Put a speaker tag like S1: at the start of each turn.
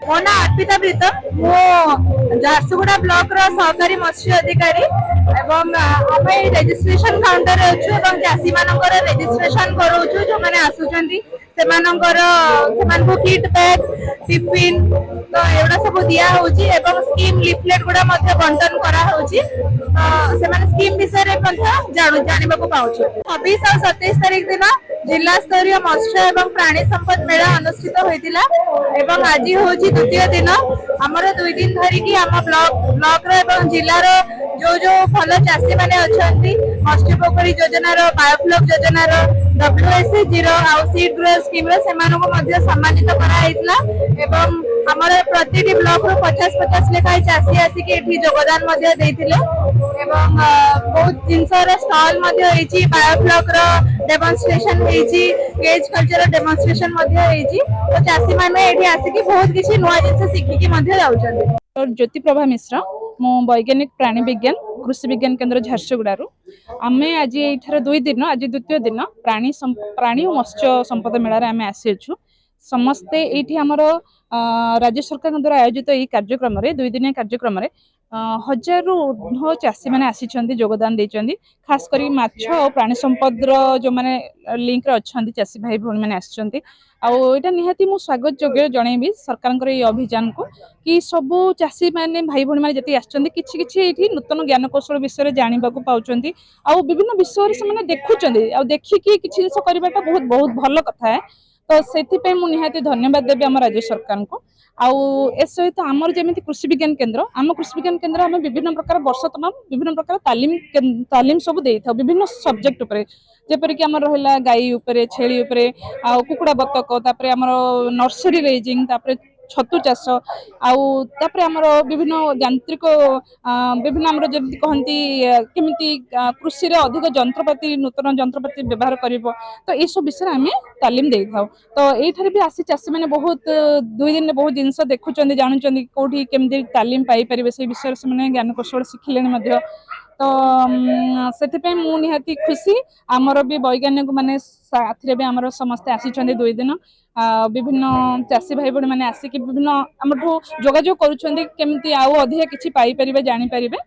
S1: मो ना अर्पिता प्रीतम मो झारसुगुड़ा ब्लॉक रो सहकारी मत्स्य अधिकारी एवं आम रेजिस्ट्रेशन काउंटर अच्छु एवं चाषी मानकर रेजिस्ट्रेशन करूछु जो माने आसुचंती सेमानकर सेमानकु किट बैग टिफिन तो एवडा सब दिया होची एवं स्कीम लिफलेट गुडा मध्ये बंटन करा होची तो सेमाने स्कीम विषय रे मध्ये जानिबाकु पाउछु 26 और 27 तारिख दिन जिला स्तरीय मत्स्य एवं प्राणी संपद मेला अनुष्ठित होइतिला एवं आज होची द्वितीय दिन हमर 2 दिन धरिकी आम ब्लॉक रो एवं जिल्ला रो जो जो भल चाषी माने अछंती मत्स्य पोखरी योजना रो बायोफ्लॉक योजना रो WSC रो आउ सीड ग्रो स्कीम रो सेमानको मध्ये सम्मानित करा हेतला एवं हमर प्रतिटी ब्लॉक रो 50-50 लेखाय चाषी आसी के एठी योगदान मध्ये देथिले एवं बहुत जिनसर स्टॉल मध्ये होईची बायोफ्लॉक रो डेमोन्स्ट्रेशन होईची केज कल्चर डेमोन्स्ट्रेशन मध्ये होईची तो चाषी माने एठी आसी के बहुत किछि नया जिनस सिखि के मध्ये जाउछन।
S2: और ज्योति प्रभा मिश्र मो वैज्ञानिक प्राणी विज्ञान कृषि विज्ञान केन्द्र झारसुगुड़ारू आम आज ये 2 दिन आज द्वितीय दिन प्राणी और मत्स्य संपद मेलार आम आसीचु समस्ते ये आमर राज्य सरकार द्वारा आयोजित यही कार्यक्रम 2 दिन कार्यक्रम 1000 रु ऊर्ध्व चाषी मैंने आसी योगदान देते खास कर माछ और प्राणी संपद जो मैंने लिंक अच्छा चाषी भाई भौणी मैंने आसछंती आउटा निहाती मु स्वागत योग्य जनइबी सरकार ये अभियान को कि सबू चाषी मैंने भाई भौणी मैंने जी आसछंती किछि किछि एठी नूतन ज्ञान कौशल विषय जानवा पाउछंती आउ विभिन्न विषय से देखुंत आ देखिकी किछि जिनिस करबाटा बहुत बहुत भल कथा है तो से मुझे धन्यवाद देवी आम राज्य सरकार को आउ ए सहित आमर जमी कृषि विज्ञान केन्द्र आम कृषि विज्ञान केन्द्र आम विभिन्न प्रकार वर्ष तमाम विभिन्न प्रकार तालीम सब दे था विभिन्न सब्जेक्ट उपरे जेपरिक आम रहा गाई उपरे छेली उपरे आ कुकुड़ा बतक तापर आम नर्सरी रेजिंग तापर छतु चाष आउे आमर विभिन्न यांत्रिक विभिन्न आमर जमी कहती केमी कृषि अधिक जंत्रपाति नूतन जंत्रपाति व्यवहार कर तो ये सब विषय आम तालीम दे था तो ये भी आसी चाषी मैंने बहुत 2 दिन बहुत जिनस देखुं जानुं कौटी केमी तालीम पाइपर से विषय से ज्ञान कौशल शिखिले तो से मुझे खुशी आमर भी वैज्ञानिक माने साथी भी आमर समस्ते आसी 2 दिन विभिन्न चाषी भाई भौणी मैंने आसिक विभिन्न आम जोगाजोग करुँच केमती आउ अधिक किसी पाइपर जापर।